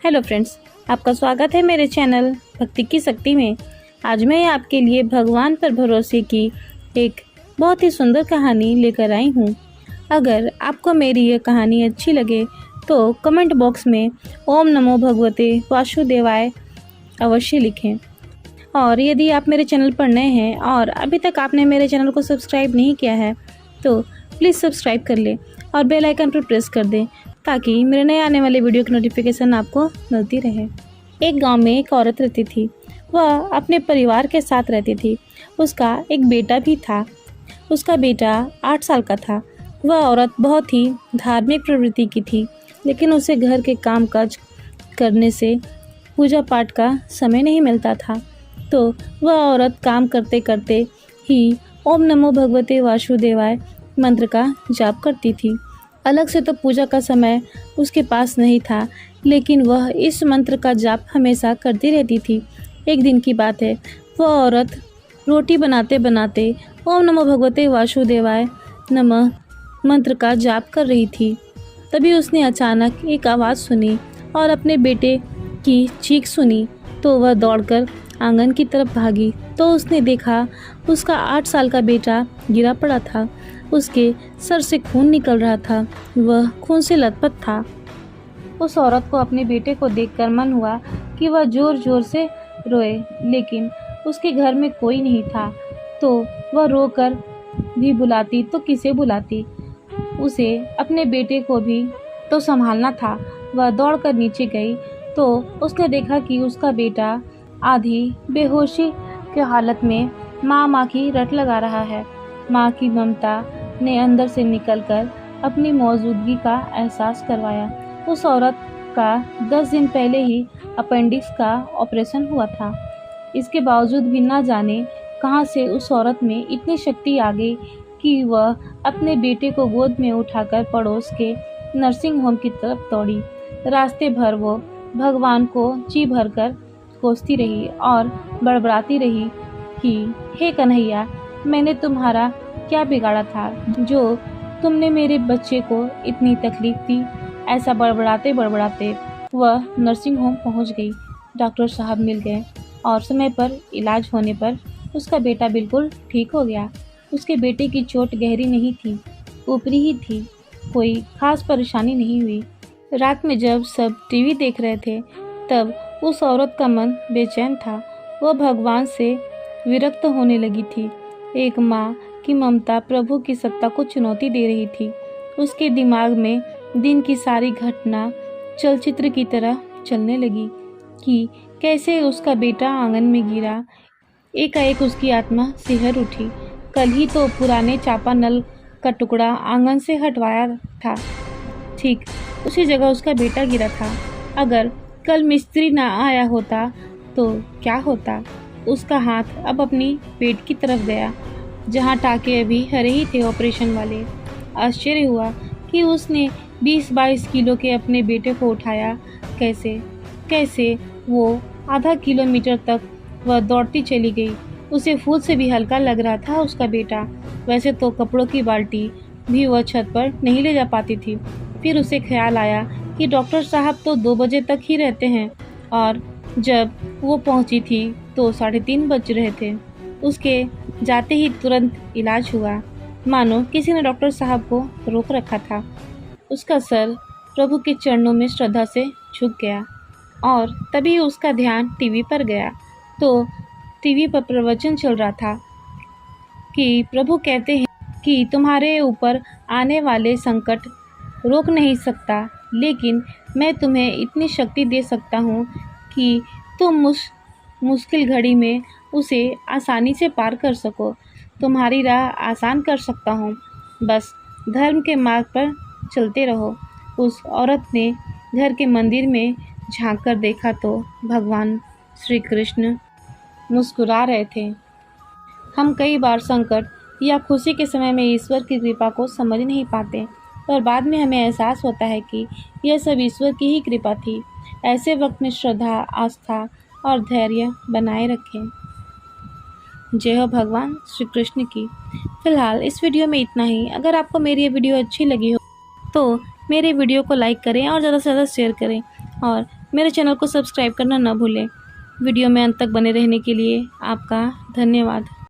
Hello friends, आपका स्वागत है मेरे चैनल भक्ति की शक्ति में। आज मैं आपके लिए भगवान पर भरोसे की एक बहुत ही सुंदर कहानी लेकर आई हूँ। अगर आपको मेरी यह कहानी अच्छी लगे तो कमेंट बॉक्स में ओम नमो भगवते वासुदेवाय अवश्य लिखें। और यदि आप मेरे चैनल पर नए हैं और अभी तक आपने मेरे चैनल को सब्सक्राइब नहीं किया है तो प्लीज़ सब्सक्राइब कर लें और बेल आइकन पर प्रेस कर दें ताकि मेरे नए आने वाले वीडियो की नोटिफिकेशन आपको मिलती रहे। एक गांव में एक औरत रहती थी। वह अपने परिवार के साथ रहती थी। उसका एक बेटा भी था। उसका बेटा 8 साल का था। वह औरत बहुत ही धार्मिक प्रवृत्ति की थी, लेकिन उसे घर के काम काज करने से पूजा पाठ का समय नहीं मिलता था। तो वह औरत काम करते करते ही ओम नमो भगवते वासुदेवाय मंत्र का जाप करती थी। अलग से तो पूजा का समय उसके पास नहीं था, लेकिन वह इस मंत्र का जाप हमेशा करती रहती थी। एक दिन की बात है, वह औरत रोटी बनाते बनाते ओम नमो भगवते वासुदेवाय नमः मंत्र का जाप कर रही थी। तभी उसने अचानक एक आवाज़ सुनी और अपने बेटे की चीख सुनी। तो वह दौड़कर आंगन की तरफ भागी तो उसने देखा उसका 8 साल का बेटा गिरा पड़ा था। उसके सर से खून निकल रहा था। वह खून से लथपथ था। उस औरत को अपने बेटे को देखकर मन हुआ कि वह जोर जोर से रोए, लेकिन उसके घर में कोई नहीं था। तो वह रोकर भी बुलाती तो किसे बुलाती। उसे अपने बेटे को भी तो संभालना था। वह दौड़कर नीचे गई तो उसने देखा कि उसका बेटा आधी बेहोशी की हालत में माँ की रट लगा रहा है। माँ की ममता ने अंदर से निकलकर अपनी मौजूदगी का एहसास करवाया। उस औरत का 10 दिन पहले ही अपेंडिक्स का ऑपरेशन हुआ था। इसके बावजूद भी ना जाने कहां से उस औरत में इतनी शक्ति आ गई कि वह अपने बेटे को गोद में उठाकर पड़ोस के नर्सिंग होम की तरफ दौड़ी। रास्ते भर वो भगवान को जी भरकर कोसती रही और बड़बड़ाती रही कि हे कन्हैया, मैंने तुम्हारा क्या बिगाड़ा था जो तुमने मेरे बच्चे को इतनी तकलीफ दी। ऐसा बड़बड़ाते बड़बड़ाते वह नर्सिंग होम पहुंच गई। डॉक्टर साहब मिल गए और समय पर इलाज होने पर उसका बेटा बिल्कुल ठीक हो गया। उसके बेटे की चोट गहरी नहीं थी, ऊपरी ही थी। कोई खास परेशानी नहीं हुई। रात में जब सब टीवी देख रहे थे तब उस औरत का मन बेचैन था। वह भगवान से विरक्त होने लगी थी। एक माँ की ममता प्रभु की सत्ता को चुनौती दे रही थी। उसके दिमाग में दिन की सारी घटना चलचित्र की तरह चलने लगी कि कैसे उसका बेटा आंगन में गिरा। एकाएक उसकी आत्मा सिहर उठी। कल ही तो पुराने चापानल का टुकड़ा आंगन से हटवाया था। ठीक उसी जगह उसका बेटा गिरा था। अगर कल मिस्त्री ना आया होता तो क्या होता। उसका हाथ अब अपनी पेट की तरफ गया, जहां टाके अभी हरे ही थे ऑपरेशन वाले। आश्चर्य हुआ कि उसने 20-22 किलो के अपने बेटे को उठाया कैसे वो आधा किलोमीटर तक वह दौड़ती चली गई। उसे फूल से भी हल्का लग रहा था उसका बेटा। वैसे तो कपड़ों की बाल्टी भी वह छत पर नहीं ले जा पाती थी। फिर उसे ख्याल आया कि डॉक्टर साहब तो 2 बजे तक ही रहते हैं और जब वो पहुंची थी तो 3:30 बज रहे थे। उसके जाते ही तुरंत इलाज हुआ, मानो किसी ने डॉक्टर साहब को रोक रखा था। उसका सर प्रभु के चरणों में श्रद्धा से झुक गया और तभी उसका ध्यान टीवी पर गया। तो टीवी पर प्रवचन चल रहा था कि प्रभु कहते हैं कि तुम्हारे ऊपर आने वाले संकट रोक नहीं सकता, लेकिन मैं तुम्हें इतनी शक्ति दे सकता हूँ कि तुम मुश्किल घड़ी में उसे आसानी से पार कर सको। तुम्हारी राह आसान कर सकता हूँ, बस धर्म के मार्ग पर चलते रहो। उस औरत ने घर के मंदिर में झांक कर देखा तो भगवान श्री कृष्ण मुस्कुरा रहे थे। हम कई बार संकट या खुशी के समय में ईश्वर की कृपा को समझ नहीं पाते, पर बाद में हमें एहसास होता है कि यह सब ईश्वर की ही कृपा थी। ऐसे वक्त में श्रद्धा, आस्था और धैर्य बनाए रखें। जय हो भगवान श्री कृष्ण की। फिलहाल इस वीडियो में इतना ही। अगर आपको मेरी ये वीडियो अच्छी लगी हो तो मेरे वीडियो को लाइक करें और ज़्यादा से ज़्यादा शेयर करें और मेरे चैनल को सब्सक्राइब करना ना भूलें। वीडियो में अंत तक बने रहने के लिए आपका धन्यवाद।